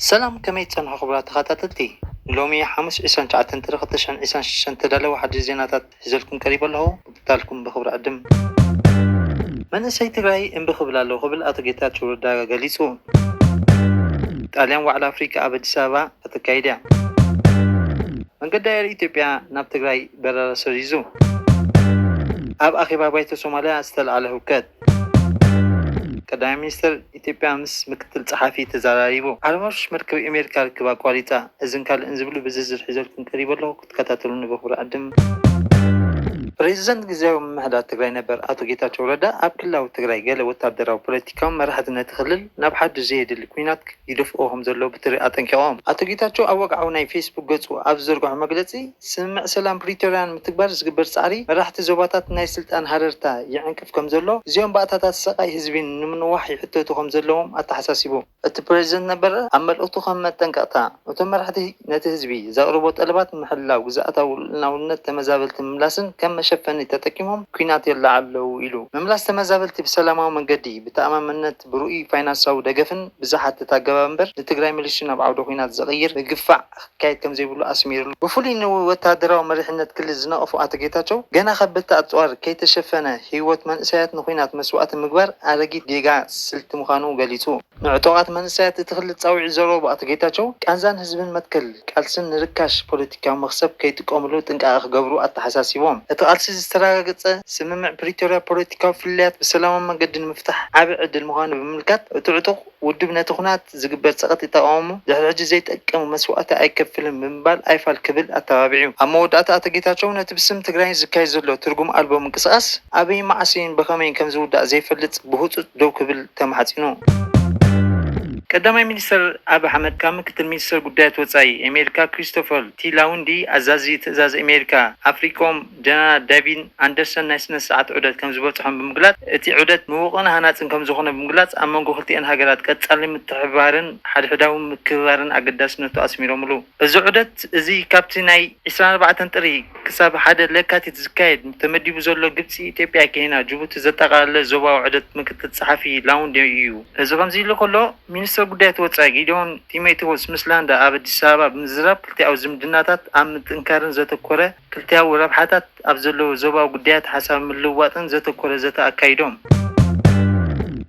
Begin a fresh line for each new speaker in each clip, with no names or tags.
سلام كميت سنة خبرات خاتتتي لومي حمش إسان شعتن ترختشان إسان شان تدلو حد زيناتات هزلكم قريبا له بتالكم بخبر قدم من سيتراي إن بخبر له خبل أتجتات شو دا جاليسو طاليان وعلى أفريقيا أبد سابا أتكايدا من قد داير إثيوبيا نبتغاي برا سريزو أب أخي بابايت سوماليا استل على هوكات ቀዳሚ ሚኒስትር ኢትዮጵያ ምስ ምክትል ጸሓፊ ተዛራሪቡ ዓለማሽ መርከብ ኣሜሪካ ርክባ ቋሊታ እዝን ካልእን ዝብሉ ብዝዝር ሒዘልኩም ቀሪቡ ኣለኹ ክትከታተሉን በኽብሪ ኣድም ፕሬዚደንት ጊዜያዊ ምምሕዳር ትግራይ ነበር አቶ ጌታቸው ረዳ ኣብ ክልላዊ ትግራይ ገለ ወታደራዊ ፖለቲካዊ መራሕትነት ክልል ናብ ሓድሽ ዘየድሊ ኩናት ይደፍኦ ከም ዘሎ ብትሪ ኣጠንቂቖም አቶ ጌታቸው ኣብ ወግዓዊ ናይ ፌስቡክ ገጹ ኣብ ዘርግሖ መግለጺ ስምምዕ ሰላም ፕሪቶርያን ምትግባር ዝግበር ጻዕሪ መራሕቲ ዞባታት ናይ ስልጣን ሃረርታ ይዕንቅፍ ከም ዘሎ እዚኦም ባእታታት ሰቃይ ህዝቢ ንምንዋሕ ይሕተቱ ከም ዘለዎም ኣተሓሳሲቡ እቲ ፕሬዚደንት ነበረ ኣብ መልእኽቱ ከም መጠንቀቕታ እቶም መራሕቲ ነቲ ህዝቢ ዘቕርቦ ጠለባት ምሕላው ግዛኣታዊ ልዕልናውነት ተመዛበልቲ ምምላስን ከም መሸፈኒ ተጠቂሞም ኩናት የለዓለው ኢሉ መምላስ ተመዛበልቲ ብሰላማዊ መንገዲ ብተኣማንነት ብሩኢ ፋይናንሳዊ ደገፍን ብዛሓት ተታገባ እምበር ንትግራይ ሚሊሽ ናብ ዓውደ ኩናት ዘቕይር ምግፋዕ ክካየድ ከም ዘይብሉ ኣስሚሩሉ ብፍሉይ ንወታደራዊ መሪሕነት ክልል ዝነቐፉ ኣቶ ጌታቸው ገና ከበድቲ ኣፅዋር ከይተሸፈነ ህይወት መንእሰያት ንኩናት መስዋዕቲ ምግባር ኣረጊት ጌጋ ስልቲ ምዃኑ ገሊጹ ንዕጡቓት መንእሰያት እቲ ክልል ፃዊዑ ዘረቡ ኣቶ ጌታቸው ቃንዛን ህዝብን መትከል ቃልስን ንርካሽ ፖለቲካዊ መክሰብ ከይጥቀምሉ ጥንቃቐ ክገብሩ ኣተሓሳሲቦም እቲ ቃልሲ ዝተረጋገፀ ስምምዕ ፕሪቶርያ ፖለቲካዊ ፍልያት ብሰላማዊ መንገዲ ንምፍታሕ ዓብይ ዕድል ምዃኑ ብምልካት እቲ ዕጡቕ ውድብ ነቲ ኩናት ዝግበር ፀቐጥ ይተቃወሙ ዝሕጂ ዘይጠቅም መስዋዕቲ ኣይከፍልን ብምባል ኣይፋል ክብል ኣተባቢዑ ኣብ መወዳእታ ኣቶ ጌታቸው ነቲ ብስም ትግራይ ዝካየድ ዘሎ ትርጉም ኣልቦ ምንቅስቃስ ኣበይ ማዕሲን ብኸመይን ከም ዝውዳእ ዘይፈልጥ ብህፁፅ ደው ክብል ተማሓፂኑ ቀዳማይ ሚኒስትር አብይ አሕመድ ካብ ምክትል ሚኒስትር ጉዳያት ወፃኢ ኣሜሪካ ክሪስቶፈር ቲላውንዲ ኣዛዚ ትእዛዝ ኣሜሪካ ኣፍሪኮም ጀነራል ዳቪድ ኣንደርሰን ናይ ስነ ስርዓት ዑደት ከም ዝበፅሖም ብምግላጽ እቲ ዑደት ምውቕን ሃናፅን ከም ዝኾነ ብምግላጽ ኣብ መንጎ ክልቲአን ሃገራት ቀጻሊ ምትሕብባርን ሓድሕዳዊ ምክብባርን ኣገዳስነቱ ኣስሚሮምሉ እዚ ዑደት እዚ ካብቲ ናይ 24 ጥሪ ክሳብ ሓደ ለካቲት ዝካየድ ተመዲቡ ዘሎ ግብፂ ኢትዮጵያ ኬንያ ጅቡቲ ዘጠቃለለ ዞባዊ ዑደት ምክትል ጸሓፊ ላውንዲ እዩ እዚ ከምዚ ኢሉ ከሎ ሚኒስትር ጉዳያት ወፃኢ ጊዶን ቲሞቴዎስ ምስላንዳ ኣብ ኣዲስ ኣበባ ብምዝራብ ክልቲኣዊ ዝምድናታት ኣብ ምጥንካርን ዘተኮረ ክልቲኣዊ ረብሓታት ኣብ ዘለዎ ዞባዊ ጉዳያት ሓሳብ ምልውዋጥን ዘተኮረ ዘተ ኣካይዶም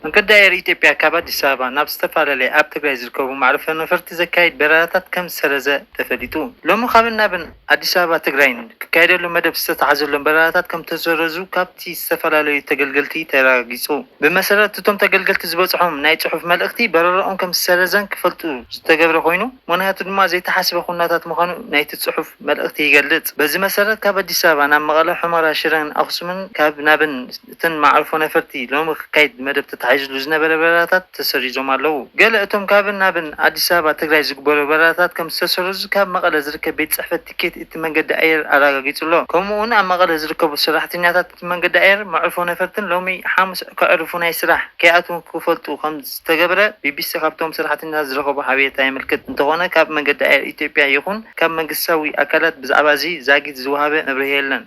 መንገዲ ኣየር ኢትዮጵያ ካብ ኣዲስ ኣበባ ናብ ዝተፈላለዩ ኣብ ትግራይ ዝርከቡ ማዕረፈ ነፈርቲ ዘካይድ በረራታት ከም ሰረዘ ተፈሊጡ ሎሚ ካብ ናብን ኣዲስ ኣበባ ትግራይን ክካየደሉ መደብ ዝተተሓዘሎም በረራታት ከም ተሰረዙ ካብቲ ዝተፈላለዩ ተገልገልቲ ተረጋጊፁ ብመሰረት እቶም ተገልገልቲ ዝበፅሖም ናይ ፅሑፍ መልእኽቲ በረራኦም ከም ሰረዘን ክፈልጡ ዝተገብረ ኮይኑ ምክንያቱ ድማ ዘይተሓስበ ኩነታት ምዃኑ ናይቲ ፅሑፍ መልእኽቲ ይገልጽ በዚ መሰረት ካብ ኣዲስ ኣበባ ናብ መቐለ ሑመራ ሽረን ኣክሱምን ካብ ናብን እተን ማዕረፎ ነፈርቲ ሎሚ ክካየድ መደብ ተታሒዙሉ ዝነበረ በረራታት ተሰሪዞም ኣለዉ ገለ እቶም ካብን ናብን ኣዲስ ኣበባ ትግራይ ዝግበሩ በረራታት ከም ዝተሰረዙ ካብ መቐለ ዝርከብ ቤት ፅሕፈት ቲኬት እቲ መንገዲ ኣየር ኣረጋጊጹሎ ከምኡ'ውን ኣብ መቐለ ዝርከቡ ሰራሕተኛታት እቲ መንገዲ ኣየር ማዕርፎ ነፈርትን ሎሚ ሓሙስ ከዕርፉ ናይ ስራሕ ከይኣትውን ክፈልጡ ከም ዝተገብረ ቢቢሲ ካብቶም ሰራሕተኛታት ዝረኸቡ ሓበሬታ የምልክት እንተኾነ ካብ መንገዲ ኣየር ኢትዮጵያ ይኹን ካብ መንግስታዊ ኣካላት ብዛዕባ እዚ ዛጊድ ዝወሃበ መብርሂ የለን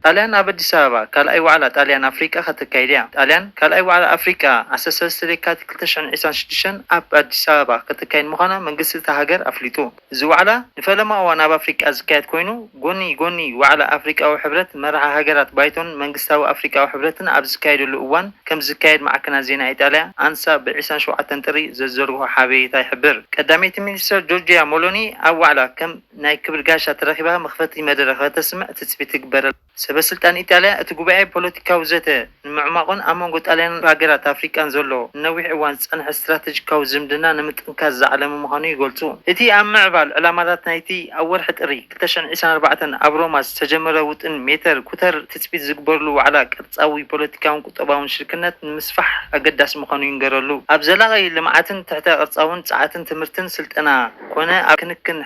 ጣልያን ኣብ ኣዲስ ኣበባ ካልኣይ ዋዕላ ጣልያን ኣፍሪቃ ከተካይድ እያ ጣልያን ካልኣይ ዋዕላ ኣፍሪቃ 13 የካቲት 2026 ኣብ ኣዲስ ኣበባ ከተካይድ ምዃና መንግስቲ እታ ሃገር ኣፍሊጡ እዚ ዋዕላ ንፈለማ እዋን ኣብ ኣፍሪቃ ዝካየድ ኮይኑ ጎኒ ዋዕላ ኣፍሪቃዊ ሕብረት መራሒ ሃገራት ባይቶን መንግስታዊ ኣፍሪቃዊ ሕብረትን ኣብ ዝካየደሉ እዋን ከም ዝካየድ ማዕከናት ዜና ኢጣልያ አንሳ ብ27 ጥሪ ዘዘርግሖ ሓበሬታ ይሕብር ቀዳመይቲ ሚኒስትር ጆርጂያ ሞሎኒ ኣብ ዋዕላ ከም ናይ ክብሪ ጋሻ ተረኺባ መኽፈቲ መድረኽ ተስምዕ ትፅቢት ትግበር ሰበስልጣን ኢጣልያ እቲ ጉባኤ ፖለቲካዊ ዘተ ንምዕማቁን ኣብ መንጎ ጣልያን ሃገራት ኣፍሪቃን ዘሎ ነዊሕ እዋን ፀንሐ ስትራቴጂካዊ ዝምድና ንምጥንካር ዝዓለመ ምዃኑ ይገልጹ እቲ ኣብ ምዕባል ዕላማታት ናይቲ ኣብ ወርሒ ጥሪ 2024 ኣብ ሮማ ዝተጀመረ ውጥን ሜተር ኩተር ትፅቢት ዝግበርሉ ዋዕላ ቅርፃዊ ፖለቲካውን ቁጠባውን ሽርክነት ንምስፋሕ ኣገዳሲ ምዃኑ ይንገረሉ ኣብ ዘላቒ ልምዓትን ትሕተ ቅርፃውን ፀዓትን ትምህርትን ስልጠና ኮነ ኣብ ክንክን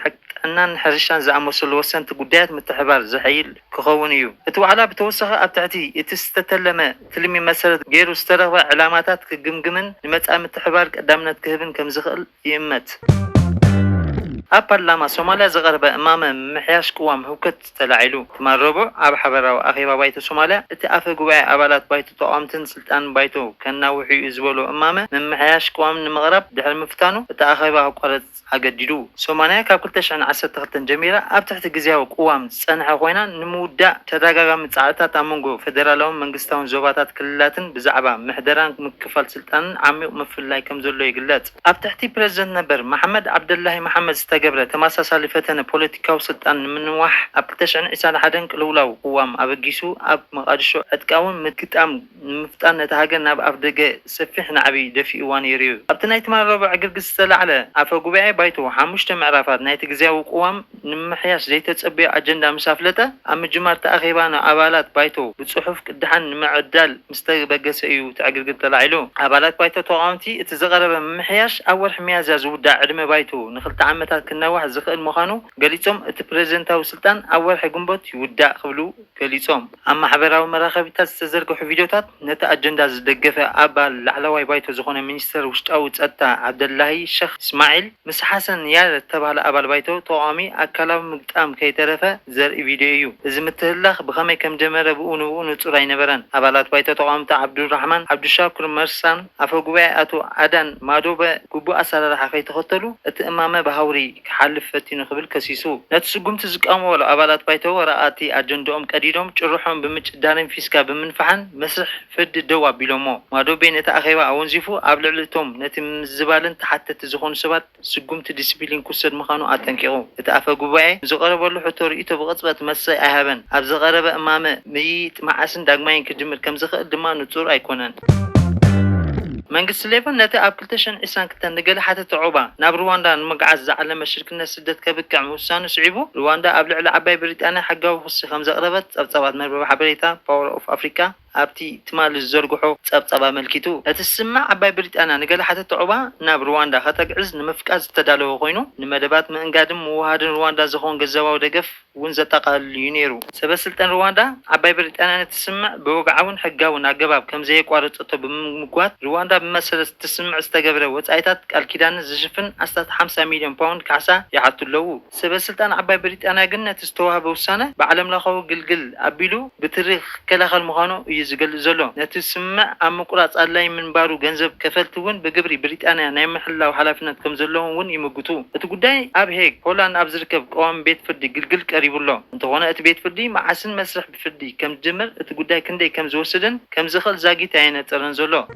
ጥዕናን ሕርሻን ዝኣመሰሉ ወሰንቲ ጉዳያት ምትሕባር ዝሕይል ክኸውን እዩ እቲ ዋዕላ ብተወሳኺ ኣብ ትሕቲ እቲ ዝተተለመ ትልሚ መሰረት ገይሩ ዝተረኽበ ዕላማታት ክግምግምን ንመጻኢ ምትሕባር ቀዳምነት ክህብን ከም ዝኽእል ይእመት أبرلما سوماليا زغرب أمام محياش قوام هوكت تلعيلو تمار ربع أب حبراو أخيبا بايتو سوماليا اتقاف قواعي أبالات بايتو تقامتن سلطان بايتو كنا وحي يزولو أمامه من محياش قوام نمغرب دحر مفتانو اتقاخيبا قرد أجددو سوماليا كابكلتش عن عسر تغتن جميلة أب تحت جزياو قوام سنح خوينا نمودا تداغا متساعتا تامونغو فدرالهم منقستاون زوباتات كلاتن بزعبا محدران مكفال سلطان عميق مفلاي كمزولو يقلات أب تحتي بريزنت نبر محمد عبد الله محمد استجبره تماسا فتن بوليتيكا وسلطان من واح أبتش عن إسال حدن كلولاو قوام أبجيسو أب مقادشو أتكون متكتام مفتان نتهاجن أب أفدق سفحنا عبي دفي واني ريو أبتنايت ما ربع قرقس على أفقوبعي بايتو حمشت معرفات نايت جزاو قوام نمحياش زي تتصبي أجندة مسافلته أم جمار تأخيبانا أبالات بايتو بتصحف كدحن معدل مستقبل سيو تعقرق طلعيلو أبالات بايتو توقامتي اتزغرب محياش أول حمية زازو عدم بايتو نخلت عمتات كنا واحد زخل مخانو قاليتهم اتبريزنتاو سلطان أول حقنبوت يودع قبلو قاليتهم أما حبراو مراخبتات استزرقو فيديوتات نتا أجندا زدقفة أبال لعلواي بايتو زخونا منيستر وشتاو تسأتا عبد الله الشيخ إسماعيل مس حسن يال تبع لأبال بايتو طوامي أكلا مقتام كي ترفة زر فيديو إذا متهلخ بخمي كم جمرة بقونو تسوري نبران أبالات بايتو طوامتا عبد الرحمن عبد الشاكر مرسان أفقوا أتو عدن مادوبة كوبو أسر رح خي تخطلو اتأمامه بهوري كحلف فتين قبل كسيسو نتسقم تزقامو ولا أبالات بايتو ورأتي أجندهم كديدهم جرحهم بمج دارين فيسكا بمنفعن مسح فد الدوا بيلومو مادو بين تأخيوا أونزيفو أبلعلتهم نتم الزبالن تحت تزخون سبات سقم تديسبلين كسر مخانو أتنكيرو اتأفقوا بقى زقرب ولو حتور إيتو بغصبة مسي أهبن أبزغرب أمامه ميت مع أسن داقمين كجمر كم زخ دما نتصور أيكونن منقص ليفن نتا أبكلتشن إسان كتن نقل حتى تعوبة ناب رواندا نمقعز زعل مشركنا سدت كبكع موسان سعيبو رواندا أبلع لعباي بريطانيا حقا وخصي خمسة قربت أبطابات مربع حبريتا باور أوف أفريكا أبتي تمال الزرقحو تسبطبا ملكيتو هتسمع عباي بريطانيا نقل حتى تعوبة ناب رواندا خطق نمفكاز تدالو خوينو نمدبات من قادم وهادن رواندا زخون قزاوا ودقف ونزتقال يونيرو سبسلتن رواندا عباي بريطانيا تسمع بوقعون حقاون عقباب كم زي قوارط بمقوات رواندا بمسألة تسمع استقبره وتأيتات الكيدان زجفن أستات 5 مليون باوند كعسا يحطوا له سبسلتان عباي بريطانيا قلنا تستوها بوسانة بعلم لخو قلقل أبيلو بتاريخ كلاخ المغانو يزقل زلو نتسمع أم قرات الله من بارو جنزب كفلتون بقبري بريطانيا نايم محلا وحلافنا كم زلون ون يمقتو تقولي أب هيك هولان أب زركب قوام بيت فردي قلقل قريب الله انت هنا بيت فردي مع حسن مسرح بفردي كم جمر تقولي كندي كم زوسدن كم زخل زاقي تعين ترنزلو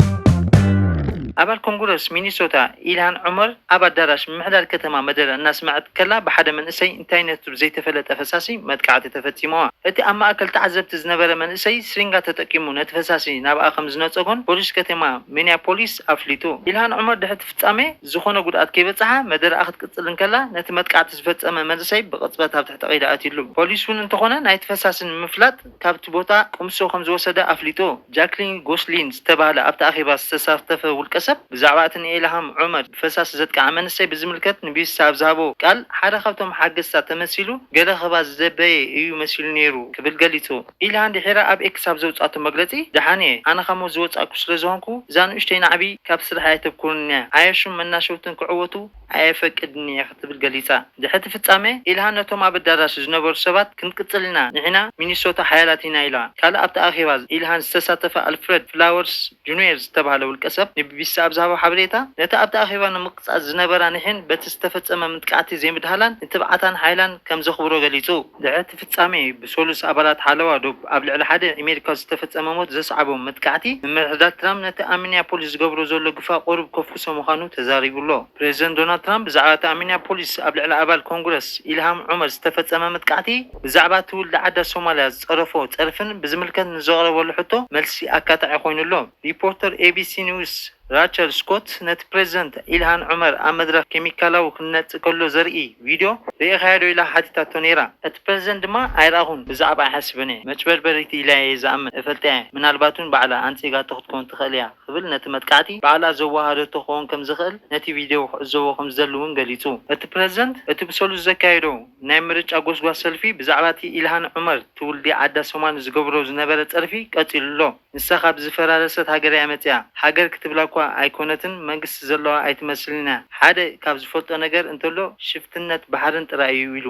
أبال كونغرس مينيسوتا إلهان عمر أبال دارش محدار كتما مدر الناس معت كلا بحدا من إسي انتاي نتر زي تفلت أفساسي مدكعة تفتيموها إتي أما أكل تعذب تزنبر من إسي سرنغا تتأكيمو نتفساسي ناب آخم زنوتسوغن بوليس كتما مينيا بوليس أفليتو إلهان عمر دحت فتامي زخونا قد أتكيبتها مدر أخد كتلن كلا نت مدكعة تفتامي مدرسي بغطبتها بتحت غيدا أتيلو بوليس ون انتخونا نايت فساسن مفلات كابت بوتا قمسو خمز وسدا أفليتو جاكلين غوسلين استبالا أبتا أخي باس تسافتف والكسب بزعباتن إلهام عمر فساس زدك عمن السي بزملكت نبيس سابزابو قال حدا خبتهم حقستا تمثيلو قال خباز زباي ايو مسيل نيرو كبل قاليتو إلهان دي حيرا أب إكساب زوج آتو مقلتي دحاني أنا خمو زوج آكو سرزوانكو زانو اشتين عبي كابسر حياتي بكورنيا عايشو منا شوتن كعوتو عايفك ادنيا خطب القليتا دحت فتامي إلهان نتوم عبد داراش جنبور سبات كنت قتلنا نحنا مينيسوتا حيالاتينا إلا كالا أبتا أخي باز إلهان استساتف ألفريد فلاورز جونيرز تبها لو الكسب نبيس سابزابو حبريتا نتا أبتا أخي باز مقص الزنبرا نحن بتستفت أما متكعتي زي مدهالان انتبعتان حيلان كم زخبرو قليتو دحت فتامي بسولس أبالات حالوا دوب قبل على حدا أمريكا استفت أما موت زسعبو متكعتي من مرحدات ترامب نتا أمينيا بوليس قبرو زولو قفا قرب كفوسو مخانو تزاريبو الله بريزن دونالد ترامب زعبات أمينيا بوليس قبل على أبال كونغرس إلهام عمر استفت أما متكعتي بزعبات ولد عدا سوماليا صرفو تعرفن بزملكن نزغر ولا حتو ملسي أكاتع يخوين اللهم ريبورتر ABC نيوز راتشل سكوت نت بريزنت إلهان عمر أمدرف كيميكالاو نت كله زرقي فيديو ريخايدو إلى حتى تونيرا ات بريزنت ما أيراغون بزعبا حسبني مجبر بريتي إلى زعم فتاة من الباتون بعلا أنتي قاعد تاخدكم تخليها قبل نت متكعتي بعلا زوها تخون كم زخل نتي فيديو زوهم زلون قاليتو ات بريزنت ات بسولو زكايدو نايمرج أقوس سيلفي بزعباتي إلهان عمر تولدي عدا سومان زقبرو زنبرت أرفي قتل له نسخب زفرارست هاجر يامتيا هاجر كتب لك ኣይኮነትን መንግስቲ ዘለዋ ኣይትመስልና ሓደ ካብ ዝፈልጦ ነገር እንተሎ ሽፍትነት ባህርን ጥራይ እዩ ኢሉ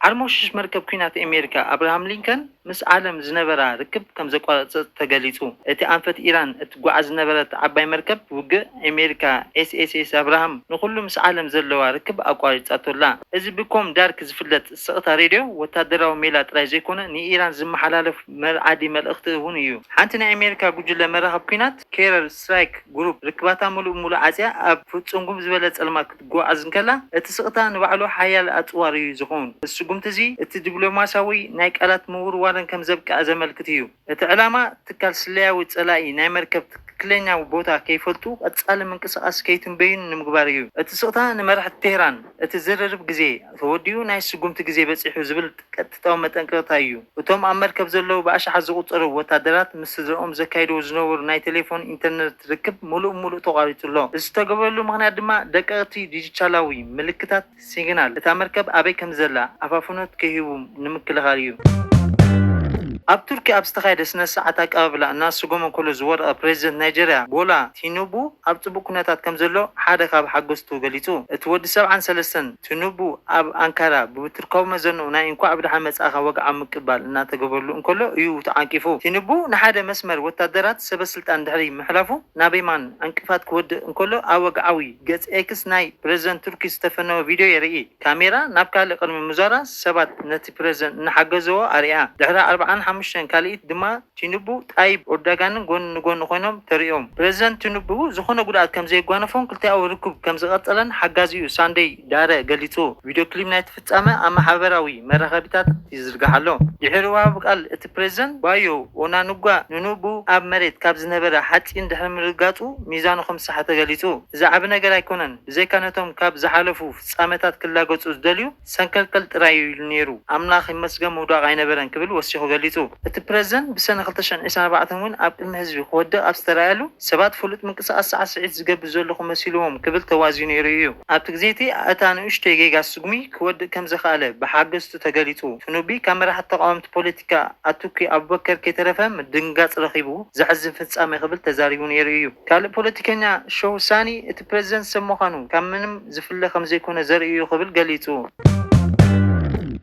አርሞሽሽ መርከብ ኩናት አሜሪካ አብርሃም ሊንከን ምስ ዓለም ዝነበራ ርክብ ከም ዘቋረጸ ተገሊጹ እቲ አንፈት ኢራን እትጓዓዝ ነበረት ዓባይ መርከብ ውግእ አሜሪካ ኤስኤስኤስ አብርሃም ንኹሉ ምስ ዓለም ዘለዋ ርክብ አቋሪጻቶላ እዚ ብኮም ዳርክ ዝፍለጥ ስቕታ ሬድዮ ወታደራዊ ሜላ ጥራይ ዘይኮነ ንኢራን ዝመሓላለፍ መርዓዲ መልእኽቲ እውን እዩ ሓንቲ ናይ አሜሪካ ጉጅለ መራኸብ ኩናት ኬረር ስትራይክ ግሩፕ ርክባታ ሙሉእ ዓጽያ ኣብ ፍጹም ዝበለ ጸልማ ክትጓዓዝ እንከላ እቲ ስቕታ ንባዕሉ ሓያል ኣጽዋር እዩ ዝኸውን እሱ ጉምትዚ እቲ ዲፕሎማሲያዊ ናይ ቃላት ምውርዋርን ከም ዘብቃ ዘመልክት እዩ እቲ ዕላማ ትካል ስለያዊ ጸላኢ ናይ መርከብ ትክክለኛው ቦታ ከይፈልጡ ቀጻሊ ምንቅስቓስ ከይትንበይን ንምግባር እዩ እቲ ስቕታ ንመራሕቲ ቴህራን እቲ ዝርርብ ግዜ ተወዲኡ ናይ ስጉምቲ ግዜ በፂሑ ዝብል ቀጥታዊ መጠንቀቕታ እዩ እቶም ኣብ መርከብ ዘለዉ ብኣሽሓት ዝቑፀሩ ወታደራት ምስ ስድረኦም ዘካይድዎ ዝነበሩ ናይ ቴሌፎን ኢንተርኔት ርክብ ሙሉእ ተቋሪጹሎ እዚ ዝተገበረሉ ምክንያት ድማ ደቀቕቲ ዲጂታላዊ ምልክታት ሲግናል እታ መርከብ ኣበይ ከም ዘላ ኣፋፍኖት ከይህቡ ንምክልኻል እዩ ኣብ ቱርኪ ኣብ ዝተኻየደ ስነ ስርዓት ኣቀባብላ እናስጎመ ከሎ ዝወረቐ ፕሬዚደንት ናይጀርያ ቦላ ቲኑቡ ኣብ ጽቡቕ ኩነታት ከም ዘሎ ሓደ ካብ ሓገዝቱ ገሊጹ እቲ ወዲ 73 ቲኑቡ ኣብ አንካራ ብትርካዊ መዘንኡ ናይ እንኳዕ ብድሓን መጻእኻ ወግዓ ምቅባል እናተገበረሉ እንከሎ እዩ ተዓቂፉ ቲኑቡ ንሓደ መስመር ወታደራት ሰበስልጣን ድሕሪ ምሕላፉ ናብ የማን እንቅፋት ክወድእ እንከሎ ኣብ ወግዓዊ ገጽ ኤክስ ናይ ፕሬዚደንት ቱርኪ ዝተፈነወ ቪድዮ የርኢ ካሜራ ናብ ካልእ ቅድሚ ምዛራ ሰባት ነቲ ፕሬዚደንት እናሓገዝዎ ኣርያ ድሕሪ 45 ካልኢት ድማ ቲኑቡ ጣይብ ኦርዶጋንን ጎን ንጎን ኮይኖም ተሪኦም ፕሬዚደንት ቲኑቡ ዝኾነ ጉድኣት ከም ዘይጓነፎም ክልቲኣዊ ርክብ ከም ዝቐጸለን ሓጋዚኡ ሳንደይ ዳረ ገሊጹ ቪድዮ ክሊፕ ናይ ተፈጻመ ኣብ ማሕበራዊ መራኸቢታት ይዝርጋሓሎ ድሕሪ ወሃብ ቃል እቲ ፕሬዚደንት ባዮ ኦናኑጓ ንኑቡ ኣብ መሬት ካብ ዝነበረ ሓፂን ድሕሪ ምርጋጹ ሚዛኑ ከምዝሰሓተ ገሊጹ እዚ ዓብ ነገር ኣይኮነን ብዘይካ ነቶም ካብ ዝሓለፉ ፍጻመታት ክላገጹ ዝደልዩ ሰንከልከል ጥራይ ኢሉ ነይሩ ኣምላኽ ይመስገን ምውዳቕ ኣይነበረን ክብል ወሲኹ ገሊጹ እቲ ፕሬዚደንት ብሰነ 2024 እውን ኣብ ቅድሚ ህዝቢ ክወድቕ ኣብ ዝተራእያሉ ሰባት ፍሉጥ ምንቅስቓስ ሳዕስዒት ዝገብር ዘለኹ መሲልዎም ክብል ተዋዚኡ ነይሩ እዩ ኣብቲ ግዜ እቲ እታ ንእሽተይ ጌጋ ስጉሚ ክወድቕ ከም ዝኽኣለ ብሓገዝቱ ተገሊጹ ቲኑቡ ካብ መራሕቲ ተቃወምቲ ፖለቲካ ኣቱርኪ ኣቡበከር ከይተረፈ ምድንጋጽ ረኺቡ ዘሕዝን ፍጻመ ክብል ተዛሪቡ ነይሩ እዩ ካልእ ፖለቲከኛ ሾውሳኒ እቲ ፕሬዚደንት ሰብ ምዃኑ ካብ ምንም ዝፍለ ከም ዘይኮነ ዘርኢ እዩ ክብል ገሊጹ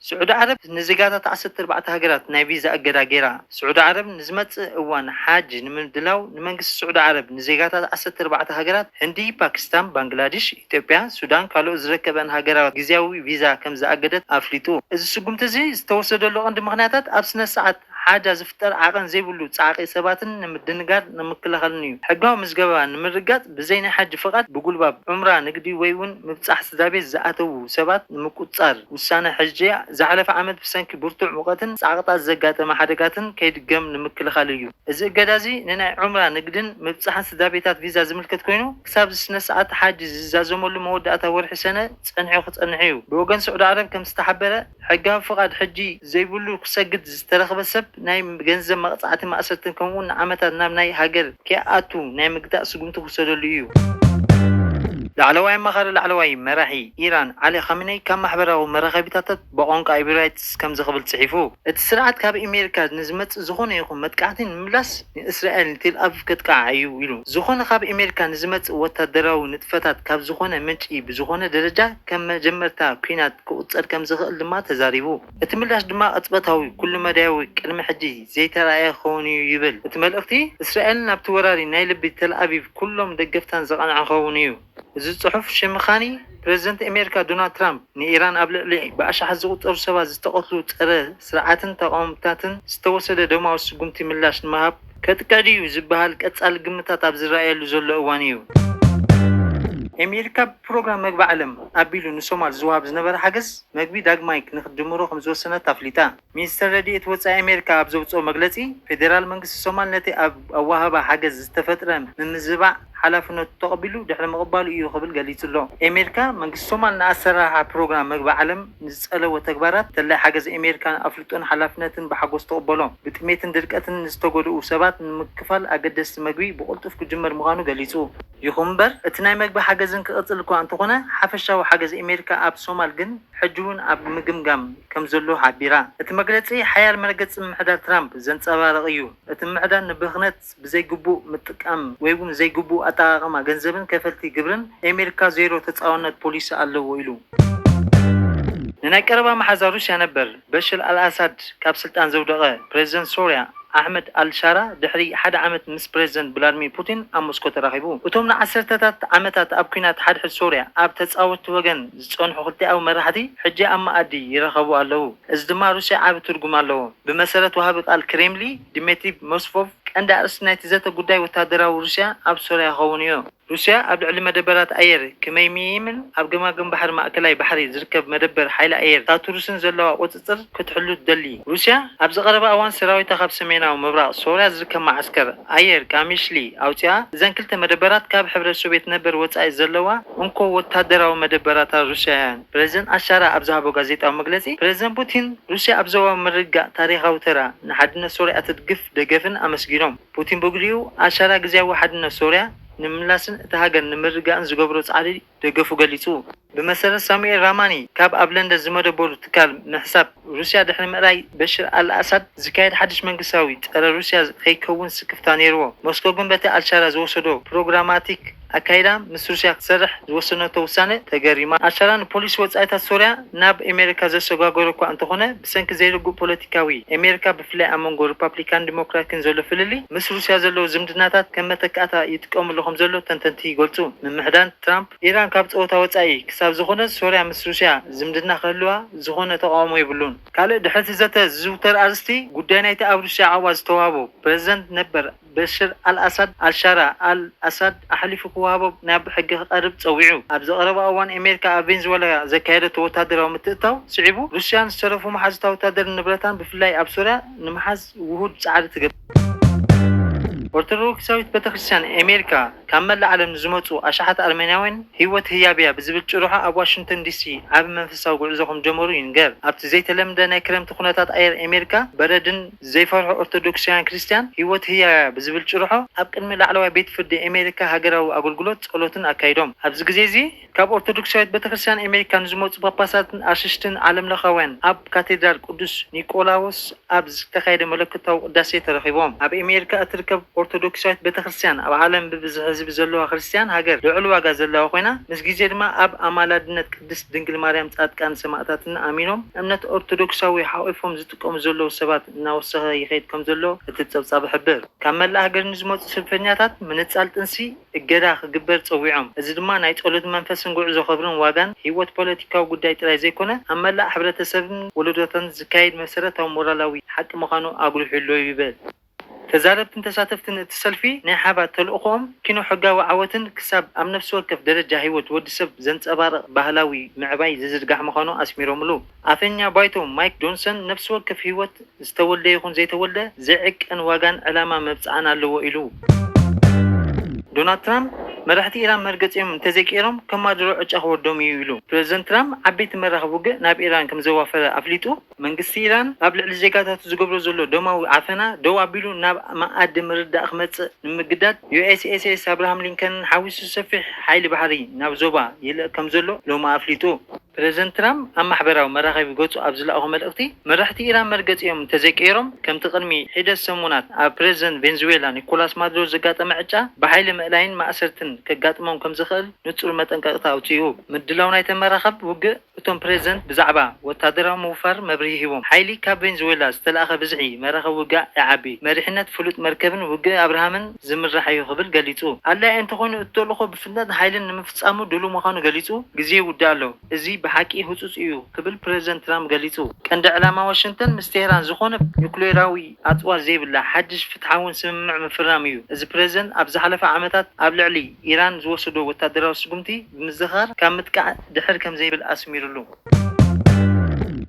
سعودة عرب نزيجات 14 هجرات ناي فيزا أجرا جرا سعودة عرب نزمت وان حاج من دلاو نمنجس سعودة عرب نزيجات 14 هجرات هندي باكستان بنغلاديش إثيوبيا السودان قالوا زركبن هجرات جزاوي فيزا كم زأجدت أفليتو إذا سقمت زي استوصل له عند مغنيات أبسنا ساعات حاجة زفتر عقن زي بلو تعاقي سباتن نمدنقار نمكلخلنيو حقاو مزقبا نمرقات بزين حاج فقط بقول باب عمره نقدي ويون مبصح سدابي زعتو سبات نمكوتصار وسانة حجية زحلف عمد بسنك برتوع مقاتن سعقطات زقاتة ما حدقاتن كيد قم نمكلخليو إذا قدازي ننا عمره نقدن مبصح سدابيتات فيزا زملكت كوينو كساب سنة ساعات حاج زازمو لمودة ورح سنة تنحيو خطنحيو بوغن سعود عرب كم استحبره حقاو فقط حجي زي بلو خسقد زترخ بسب ናይ ገንዘብ መቅጻዕቲ ማእሰልትን ከምኡን ዓመታት ናብ ናይ ሃገር ከኣቱ ናይ ምግዳእ ስጉምቲ ክሰደሉ እዩ ላዕለዋይ መኻሪ ላዕለዋይ መራሒ ኢራን ዓሊ ኻሜነይ ካብ ማሕበራዊ መራኸቢታት ብቋንቋ ኤሚሬትስ ከም ዝኽብል ጽሒፉ እቲ ስርዓት ካብ ኣሜሪካ ንዝመጽእ ዝኾነ ይኹን መጥቃዕቲ ንምምላስ ንእስራኤል ቴል ኣቪቭ ከጥቃዕ እዩ ኢሉ ዝኾነ ካብ ኣሜሪካ ንዝመጽእ ወታደራዊ ንጥፈታት ካብ ዝኾነ ምንጪ ብዝኾነ ደረጃ ከም መጀመርታ ኩናት ክቁጸር ከም ዝኽእል ድማ ተዛሪቡ እቲ ምላሽ ድማ ቅጽበታዊ ኩሉ መዳያዊ ቅድሚ ሕጂ ዘይተረኣየ ክኸውን እዩ ይብል እቲ መልእኽቲ እስራኤል ናብቲ ወራሪ ናይ ልቢ ቴል ኣቪቭ ኩሎም ደገፍታን ዘቐንዐ ክኸውን እዩ እዚ ጽሑፍ ሽምኻኒ ፕሬዚደንት ኣሜሪካ ዶናልድ ትራምፕ ንኢራን ኣብ ልዕሊ ብኣሽሓት ዝቁጸሩ ሰባት ዝተቐትሉ ፀረ ስርዓትን ተቃውሞታትን ዝተወሰደ ደማዊ ስጉምቲ ምላሽ ንምሃብ ከጥቀድ እዩ ዝበሃል ቀጻሊ ግምታት ኣብ ዝረኣየሉ ዘሎ እዋን እዩ ኣሜሪካ ፕሮግራም መግቢ ዓለም ኣቢሉ ንሶማል ዝዋሃብ ዝነበረ ሓገዝ መግቢ ዳግማይ ንኽድምሮ ከም ዝወሰነት ኣፍሊጣ ሚኒስተር ረድኤት ወጻኢ ኣሜሪካ ኣብ ዘውፅኦ መግለጺ ፌደራል መንግስቲ ሶማል ነቲ ኣብ ኣዋህባ ሓገዝ ዝተፈጥረ ምምዝባዕ ሓላፍነቱ ተቐቢሉ ድሕሪ ምቕባሉ እዩ ክብል ገሊጹ ኣሎ። ኣሜሪካ መንግስቲ ሶማል ንኣሰራርሓ ፕሮግራም ምግቢ ዓለም ንዝጸለወ ተግባራት ተላይ ሓገዝ ኣሜሪካን ኣፍልጦን ሓላፍነትን ብሓጎስ ተቐበሎ። ብጥሜትን ድርቀትን ዝተጎድኡ ሰባት ንምክፋል ኣገደስቲ ምግቢ ብቕልጡፍ ክጅመር ምዃኑ ገሊጹ። ይኹን እምበር እቲ ናይ ምግቢ ሓገዝን ክቕጽል እኳ እንተኾነ ሓፈሻዊ ሓገዝ ኣሜሪካ ኣብ ሶማል ግን ሕጂ እውን ኣብ ምግምጋም ከም ዘሎ ሓቢራ። እቲ መግለጺ ሓያል መርገጺ ምምሕዳር ትራምፕ ዘንጸባርቕ እዩ። እቲ ምምሕዳር ንብኽነት ብዘይግቡእ ምጥቃም ወይ እውን ዘይግቡእ ኣጠቓቕማ ገንዘብን ከፈልቲ ግብርን ኣሜሪካ ዜሮ ተጻዋርነት ፖሊሲ ኣለዎ ኢሉ። ንናይ ቀረባ መሓዛ ሩስያ ነበር በሽር አልአሳድ ካብ ስልጣን ዘውደቐ ፕሬዚደንት ሶርያ ኣሕመድ አልሻራ ድሕሪ 1 ዓመት ምስ ፕሬዚደንት ቭላድሚር ፑቲን ኣብ ሞስኮ ተራኺቡ። እቶም ንዓሰርተታት ዓመታት ኣብ ኩናት ሓድሕድ ሶርያ ኣብ ተጻወትቲ ወገን ዝጸንሑ ክልቲኣዊ መራሕቲ ሕጂ ኣብ መኣዲ ይረኸቡ ኣለዉ። እዚ ድማ ሩስያ ዓቢ ትርጉም ኣለዎ። ብመሰረት ወሃቢ ቃል ክሬምሊ ዲሜትሪ ሞስኮቭ ቀንዲ ኣርእስቲ ናይቲ ዘተ ጉዳይ ወታደራዊ ሩስያ ኣብ ሶርያ ይኸውን እዩ። ሩስያ ኣብ ልዕሊ መደበራት ኣየር ክመይምይምን ኣብ ገማግም ባሕሪ ማእከላይ ባሕሪ ዝርከብ መደበር ሓይሊ ኣየር ታቱሩስን ዘለዋ ቁፅፅር ክትሕሉ ትደሊ። ሩስያ ኣብ ዝቐረበ እዋን ሰራዊታ ካብ ሰሜናዊ ምብራቕ ሶርያ ዝርከብ ማዓስከር ኣየር ካሚሽሊ ኣውፅያ እዘን ክልተ መደበራት ካብ ሕብረት ሶቪየት ነበር ወፃኢ ዘለዋ እንኮ ወታደራዊ መደበራት ሩስያ እየን። ፕሬዚደንት አሻራ ኣብ ዝሃቦ ጋዜጣዊ መግለጺ ፕሬዚደንት ፑቲን ሩስያ ኣብ ዞባ ምርጋእ ታሪኻዊ ተራ ንሓድነት ሶርያ እትድግፍ ደገፍን ኣመስጊኖም። ፑቲን በግሊኡ አሻራ ግዜያዊ ሓድነት ሶርያ ንምምላስን እቲ ሃገር ንምርጋእን ዝገብሮ ጻዕሪ ደገፉ ገሊጹ። ብመሰረት ሳሙኤል ራማኒ ካብ ኣብ ለንደን ዝመደበሩ ትካል ምሕሳብ ሩስያ ድሕሪ ምዕራይ በሽር አልአሳድ ዝካየድ ሓድሽ መንግስታዊ ፀረ ሩስያ ከይከውን ስክፍታ ነይርዎ። ሞስኮ ግን በቲ አልሻራ ዝወሰዶ ፕሮግራማቲክ ኣካይዳ ምስ ሩስያ ክሰርሕ ዝወሰነቶ ውሳነ ተገሪማ። አልሻራ ንፖሊስ ወጻኢታት ሶርያ ናብ ኣሜሪካ ዘሰጓገረ እኳ እንተኾነ ብሰንኪ ዘይርጉእ ፖለቲካዊ ኣሜሪካ ብፍላይ ኣብ መንጎ ሪፓብሊካን ዲሞክራትን ዘሎ ፍልሊ ምስ ሩስያ ዘለዎ ዝምድናታት ከም መተካእታ ይጥቀምሉ ከም ዘሎ ተንተንቲ ይገልጹ። ምምሕዳር ትራምፕ ኢራን ካብ ፀወታ ወጻኢ ክሳብ ዝኾነ ሶርያ ምስ ሩስያ ዝምድና ክህልዋ ዝኾነ ተቃውሞ ይብሉን። ካልእ ድሕሪ ዘተ ዝዝውተር ኣርስቲ ጉዳይ ናይቲ ኣብ ሩስያ ዓዋ ዝተዋህቦ ፕሬዚደንት ነበር በሽር አልአሳድ አልሻራ አልአሳድ ኣሕሊፉ ክዋሃቦ ናብ ሕጊ ክቐርብ ፀዊዑ። ኣብ ዝቐረበ እዋን ኣሜሪካ ኣብ ቬንዙዌላ ዘካየደቶ ወታደራዊ ምትእታው ስዒቡ ሩስያን ዝተረፉ መሓዝታ ወታደር ንብረታን ብፍላይ ኣብ ሶርያ ንምሓዝ ውሁድ ጻዕሪ ትገብር። ኦርቶዶክሳዊት ቤተክርስትያን ኣሜሪካ ካብ መላእ ዓለም ዝመፁ ኣሽሓት ኣርሜንያውያን ህይወት ህያብያ ብዝብል ጭርሖ ኣብ ዋሽንግተን ዲሲ ዓብ መንፈሳዊ ጉዕዞ ከም ጀመሩ ይንገር። ኣብቲ ዘይተለምደ ናይ ክረምቲ ኩነታት ኣየር ኣሜሪካ በረድን ዘይፈርሑ ኦርቶዶክሳውያን ክርስቲያን ህይወት ህያብያ ብዝብል ጭርሖ ኣብ ቅድሚ ላዕለዋይ ቤት ፍርዲ ኣሜሪካ ሃገራዊ ኣገልግሎት ጸሎትን ኣካይዶም። ኣብዚ ግዜ እዚ ካብ ኦርቶዶክሳዊት ቤተክርስትያን ኣሜሪካ ዝመፁ ጳጳሳትን ኣሽሽትን ዓለም ለኻውያን ኣብ ካቴድራል ቅዱስ ኒቆላዎስ ኣብ ዝተካየደ መለኮታዊ ቅዳሴ ተረኺቦም። ኣብ ኣሜሪካ እትርከብ ኦርቶዶክሳዊት ቤተክርስትያን ኣብ ዓለም ብብዝሒ ህዝቢ ዘለዋ ክርስቲያን ሃገር ልዑል ዋጋ ዘለዋ ኮይና ምስ ግዜ ድማ ኣብ ኣማላድነት ቅድስት ድንግል ማርያም ጻድቃን ሰማዕታትን ኣሚኖም እምነት ኦርቶዶክሳዊ ሓቂፎም ዝጥቀሙ ዘለዉ ሰባት እናወሰኸ ይኸይድ ከም ዘሎ እቲ ፀብጻብ ይሕብር። ካብ መላእ ሃገር ንዝመፁ ስልፈኛታት ምንጻል ጥንሲ እገዳ ክግበር ፀዊዖም። እዚ ድማ ናይ ጸሎት መንፈስን ጉዕዞ ክብርን ዋጋን ህይወት ፖለቲካዊ ጉዳይ ጥራይ ዘይኮነ ኣብ መላእ ሕብረተሰብን ወለዶታትን ዝካየድ መሰረታዊ ሞራላዊ ሓቂ ምዃኑ ኣጉልሒሉ ይብል። ተዛረብትን ተሳተፍትን እቲ ሰልፊ ናይ ሓባር ተልእኾም ኪኖ ሕጋዊ ዓወትን ክሳብ ኣብ ነፍሲ ወከፍ ደረጃ ህይወት ወዲሰብ ዘንጸባርቕ ባህላዊ ምዕባይ ዝዝርጋሕ ምዃኑ ኣስሚሮምሉ። ኣፈኛ ባይቶ ማይክ ጆንሰን ነፍሲ ወከፍ ህይወት ዝተወልደ ይኹን ዘይተወልደ ዘዕቀን ዋጋን ዕላማ መብፅዓን ኣለዎ ኢሉ። ዶናልድ ትራምፕ መራሕቲ ኢራን መርገፂኦም እንተዘይቀሮም ከማድሮ ዕጫ ክወዶም እዩ ኢሉ። ፕሬዚደንት ትራምፕ ዓበይቲ መራኸቢ ውግእ ናብ ኢራን ከም ዘዋፈረ ኣፍሊጡ መንግስቲ ኢራን ኣብ ልዕሊ ዜጋታቱ ዝገብሮ ዘሎ ደማዊ ዓፈና ደው ኣቢሉ ናብ መኣዲ ምርዳእ ክመጽእ ንምግዳድ ዩኤስኤስ ኣብርሃም ሊንከን ሓዊሱ ሰፊሕ ሓይሊ ባሕሪ ናብ ዞባ ይልእ ከም ዘሎ ሎማ ኣፍሊጡ። ፕሬዚደንት ትራምፕ ኣብ ማሕበራዊ መራኸቢ ገጹ ኣብ ዝለኣኾ መልእኽቲ መራሕቲ ኢራን መርገፂኦም እንተዘይቀሮም ከምቲ ቅድሚ ሒደት ሰሙናት ኣብ ፕሬዚደንት ቬንዙዌላ ኒኮላስ ማዱሮ ዘጋጠመ ዕጫ ብሓይሊ ምእላይን ማእሰርትን ከጋጥሞም ከም ዝኽእል ንጹር መጠንቀቕታ ኣውፅኡ። ምድላው ናይ ተመራኸብ ውግእ እቶም ፕሬዚደንት ብዛዕባ ወታደራዊ ምውፋር መብርሂ ሂቦም። ሓይሊ ካብ ቬንዙዌላ ዝተለኣኸ ብዝሒ መራኸቢ ውጋእ ይዓቢ። መሪሕነት ፍሉጥ መርከብን ውግእ ኣብርሃምን ዝምራሕ እዩ ክብል ገሊጹ። ኣድላይ እንተኾይኑ እቲ ተልእኾ ብፍጥነት ሓይልን ንምፍጻሙ ድሉው ምዃኑ ገሊጹ ግዜ ይውዳእ ኣሎ። እዚ ብሓቂ ህጹጽ እዩ ክብል ፕሬዚደንት ትራምፕ ገሊጹ። ቀንዲ ዕላማ ዋሽንግተን ምስ ቴህራን ዝኾነ ኒኩሌራዊ ኣጽዋር ዘይብላ ሓድሽ ፍትሓውን ስምምዕ ምፍራም እዩ። እዚ ፕሬዚደንት ኣብ ዝሓለፈ ዓመታት ኣብ ልዕሊ ኢራን ዝወሰዶ ወታደራዊ ስጉምቲ ብምዝኻር ካብ ምጥቃዕ ድሕር ከም ዘይብል ኣስሚሩሉ።